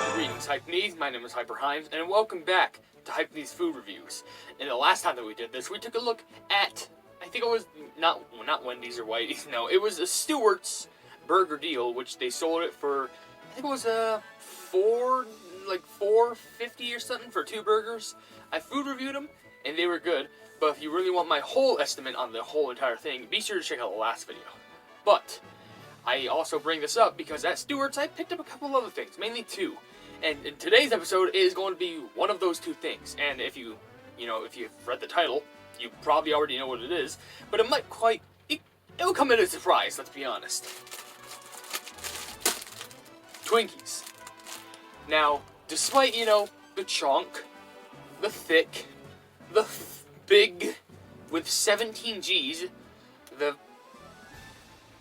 Greetings, Hypenese. My name is HyperHimes, and welcome back to Hypenese Food Reviews. And the last time that we did this, we took a look at, I think it was not Wendy's or Whitey's. No, it was a Stewart's burger deal, which they sold it for, I think it was $4.50 or something for 2 burgers. I food reviewed them, and they were good. But if you really want my whole estimate on the whole entire thing, be sure to check out the last video. But I also bring this up because at Stewart's I picked up a couple other things, mainly 2. And in today's episode is going to be one of those 2 things. And if you've read the title, you probably already know what it is. But it might it'll come as a surprise, let's be honest. Twinkies. Now, despite, the chunk, the thick, the big, with 17 G's, the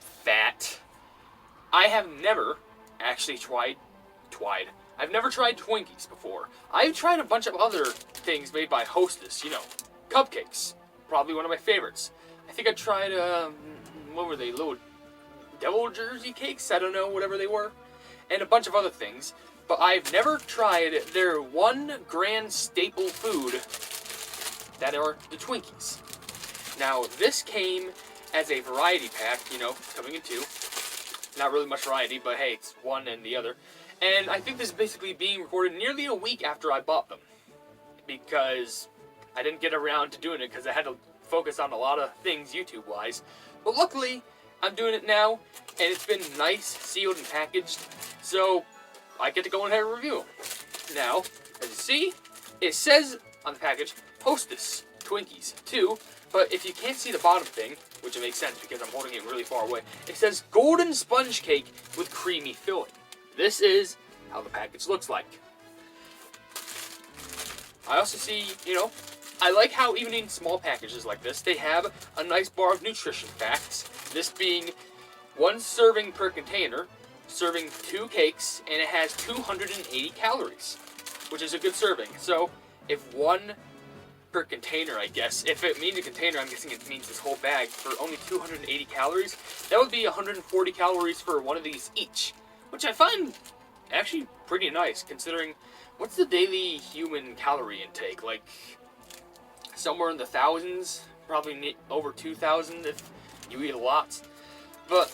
fat, I have never actually I've never tried Twinkies before. I've tried a bunch of other things made by Hostess, cupcakes, probably one of my favorites. I think I tried, what were they, little devil jersey cakes? I don't know, whatever they were. And a bunch of other things. But I've never tried their one grand staple food that are the Twinkies. Now, this came as a variety pack, coming in 2. Not really much variety, but hey, it's one and the other. And I think this is basically being recorded nearly a week after I bought them. Because I didn't get around to doing it because I had to focus on a lot of things YouTube-wise. But luckily, I'm doing it now, and it's been nice, sealed, and packaged. So, I get to go ahead and review them. Now, as you see, it says on the package, Hostess Twinkies 2. But if you can't see the bottom thing, which it makes sense because I'm holding it really far away, it says golden sponge cake with creamy filling. This is how the package looks like. I also see, I like how even in small packages like this, they have a nice bar of nutrition facts. This being 1 serving per container, serving 2 cakes, and it has 280 calories, which is a good serving. So, if 1 per container, I guess. If it means a container, I'm guessing it means this whole bag for only 280 calories. That would be 140 calories for one of these each, which I find actually pretty nice, considering what's the daily human calorie intake? Like, somewhere in the thousands, probably over 2,000 if you eat a lot. But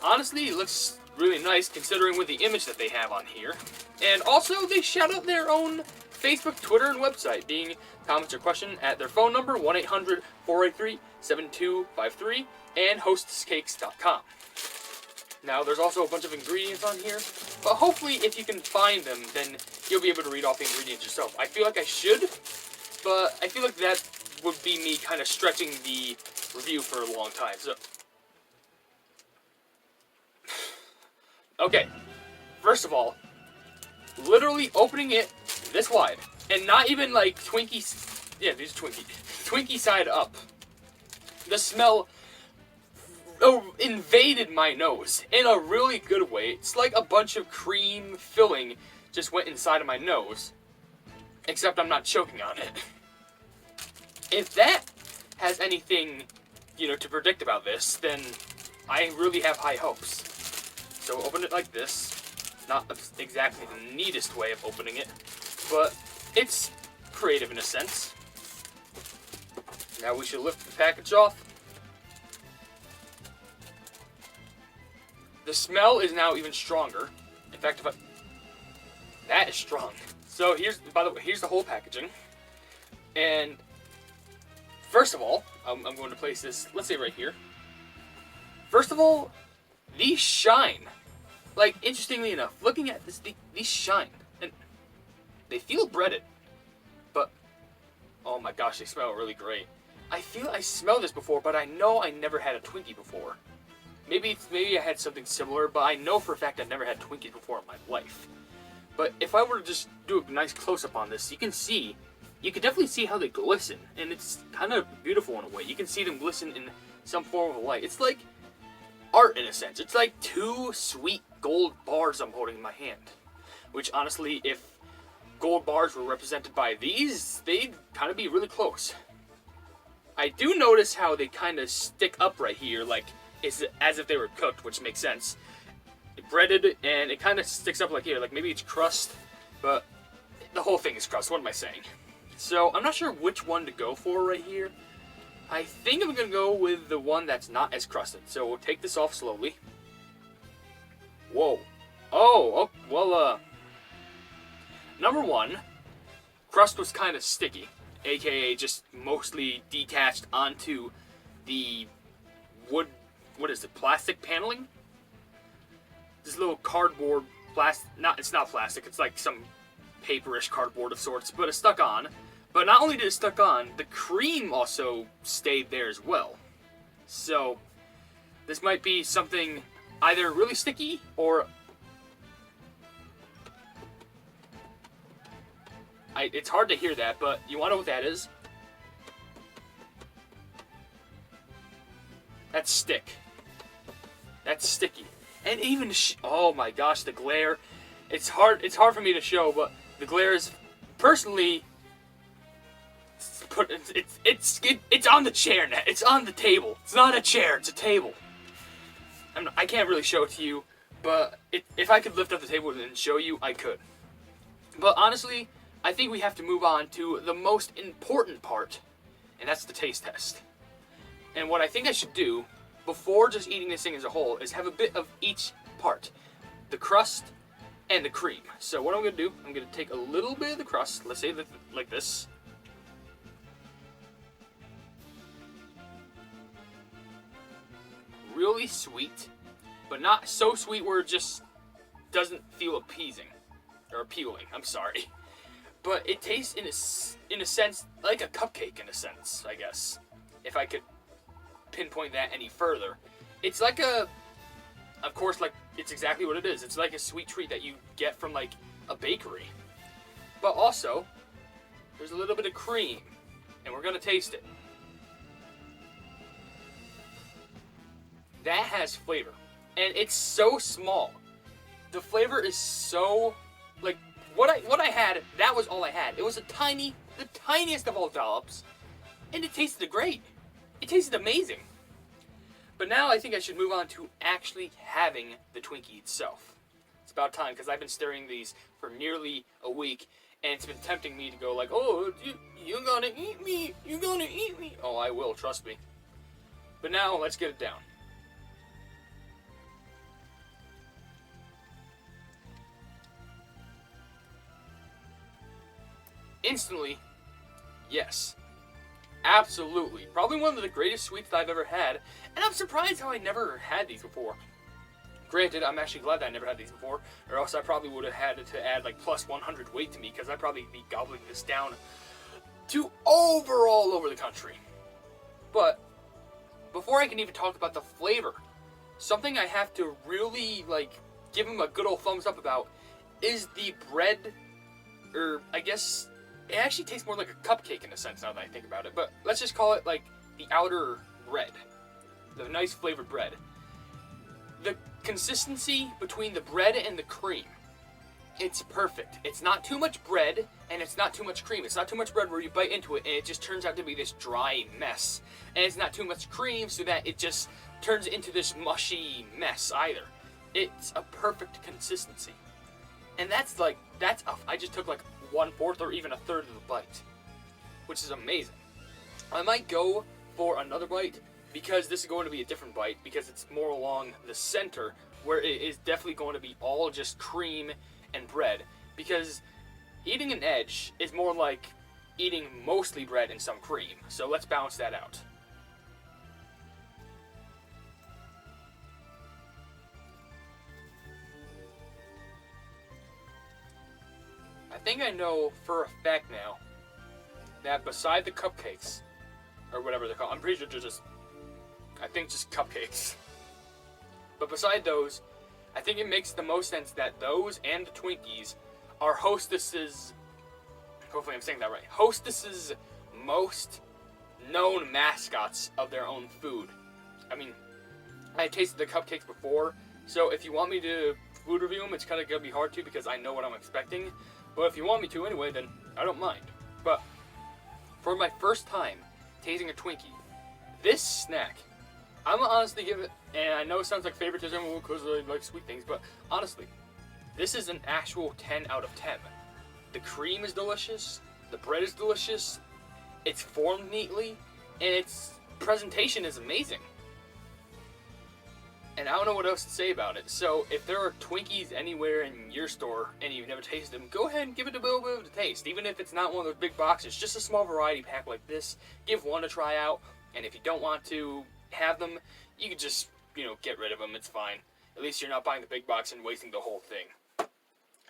honestly, it looks really nice considering with the image that they have on here. And also, they shout out their own Facebook, Twitter, and website, being comments or question at their phone number, 1-800-483-7253, and hostesscakes.com. Now, there's also a bunch of ingredients on here, but hopefully if you can find them, then you'll be able to read off the ingredients yourself. I feel like I should, but I feel like that would be me kind of stretching the review for a long time, so. Okay, first of all, literally opening it this wide, and not even like Twinkies, yeah, these are Twinkie side up. The smell invaded my nose in a really good way. It's like a bunch of cream filling just went inside of my nose, except I'm not choking on it. If that has anything, to predict about this, then I really have high hopes. So open it like this. Not exactly the neatest way of opening it, but it's creative in a sense. Now we should lift the package off. The smell is now even stronger. In fact, that is strong. So by the way, here's the whole packaging. And first of all, I'm going to place this, let's say right here. First of all, these shine. Like, interestingly enough, looking at this, these shine. And they feel breaded. But, oh my gosh, they smell really great. I feel I smelled this before, but I know I never had a Twinkie before. Maybe I had something similar, but I know for a fact I've never had Twinkies before in my life. But if I were to just do a nice close-up on this, you can definitely see how they glisten. And it's kind of beautiful in a way. You can see them glisten in some form of light. It's like art in a sense. It's like 2 sweet gold bars I'm holding in my hand. Which honestly, if gold bars were represented by these, they'd kind of be really close. I do notice how they kind of stick up right here, like as if they were cooked, which makes sense. breaded, and it kind of sticks up like here, like maybe it's crust, but the whole thing is crust. What am I saying? So I'm not sure which one to go for right here. I think I'm gonna go with the one that's not as crusted. So we'll take this off slowly. Whoa. Oh, well, number one, crust was kind of sticky, aka just mostly detached onto the wood, what is it, plastic paneling? This little cardboard, it's not plastic, it's like some paperish cardboard of sorts, but it's stuck on. But not only did it stuck on, the cream also stayed there as well. So, this might be something either really sticky or... it's hard to hear that, but you want to know what that is? That's stick. That's sticky. And even, oh my gosh, the glare. It's hard for me to show, but the glare is, personally... It's on the chair now. It's on the table. It's not a chair. It's a table. I can't really show it to you, but if I could lift up the table and show you, I could. But honestly, I think we have to move on to the most important part, and that's the taste test. And what I think I should do before just eating this thing as a whole is have a bit of each part, the crust and the cream. So what I'm going to do, I'm going to take a little bit of the crust. Let's say that like this. Really sweet, but not so sweet where it just doesn't feel appeasing or appealing. I'm sorry, but it tastes in a sense like a cupcake in a sense, I guess, if I could pinpoint that any further. It's like of course, like it's exactly what it is. It's like a sweet treat that you get from like a bakery, but also there's a little bit of cream, and we're gonna taste it. That has flavor, and it's so small. The flavor is so, like, what I had, that was all I had. It was the tiniest of all dollops, and it tasted great. It tasted amazing. But now I think I should move on to actually having the Twinkie itself. It's about time, because I've been staring these for nearly a week, and it's been tempting me to go like, oh, you're gonna eat me, you're gonna eat me. Oh, I will, trust me. But now, let's get it down. Instantly, yes, absolutely. Probably one of the greatest sweets that I've ever had, and I'm surprised how I never had these before. Granted, I'm actually glad that I never had these before, or else I probably would have had to add like plus 100 weight to me, because I'd probably be gobbling this down to all over the country. But before I can even talk about the flavor, something I have to really like give them a good old thumbs up about is the bread, or I guess it actually tastes more like a cupcake in a sense now that I think about it, but let's just call it like the outer bread, the nice flavored bread. The consistency between the bread and the cream, it's perfect. It's not too much bread, and it's not too much cream. It's not too much bread where you bite into it and it just turns out to be this dry mess. And it's not too much cream so that it just turns into this mushy mess either. It's a perfect consistency. And I just took like 1/4 or even 1/3 of the bite, which is amazing. I might go for another bite, because this is going to be a different bite, because it's more along the center, where it is definitely going to be all just cream and bread, because eating an edge is more like eating mostly bread and some cream, so let's balance that out. I think I know for a fact now that beside the cupcakes, or whatever they're called, I'm pretty sure they're just cupcakes. But beside those, I think it makes the most sense that those and the Twinkies are Hostess's, hopefully I'm saying that right, Hostess's most known mascots of their own food. I mean, I tasted the cupcakes before, so if you want me to food review them, it's kind of going to be hard to, because I know what I'm expecting. But if you want me to anyway, then I don't mind. But for my first time tasting a Twinkie, this snack I'm gonna honestly give it, and I know it sounds like favoritism because I like sweet things, but honestly, this is an actual 10 out of 10. The cream is delicious, the bread is delicious, it's formed neatly, and its presentation is amazing. And I don't know what else to say about it. So if there are Twinkies anywhere in your store and you've never tasted them, go ahead and give it a little bit of a taste. Even if it's not one of those big boxes, just a small variety pack like this, give one a try out. And if you don't want to have them, you can just, get rid of them. It's fine. At least you're not buying the big box and wasting the whole thing.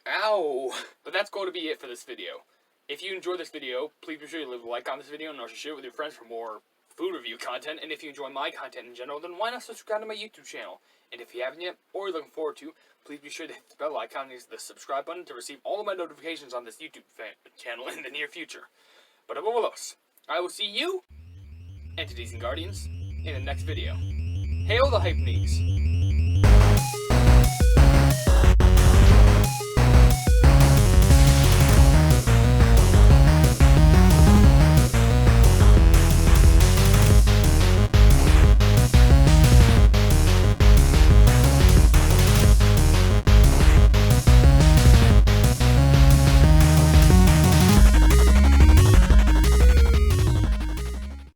Ow! But that's going to be it for this video. If you enjoyed this video, please be sure to leave a like on this video and also share it with your friends for more food review content. And if you enjoy my content in general, then why not subscribe to my YouTube channel? And if you haven't yet, or you're looking forward to, please be sure to hit the bell icon and the subscribe button to receive all of my notifications on this YouTube channel in the near future. But above all else, I will see you, entities and guardians, in the next video. Hail the Hypenese!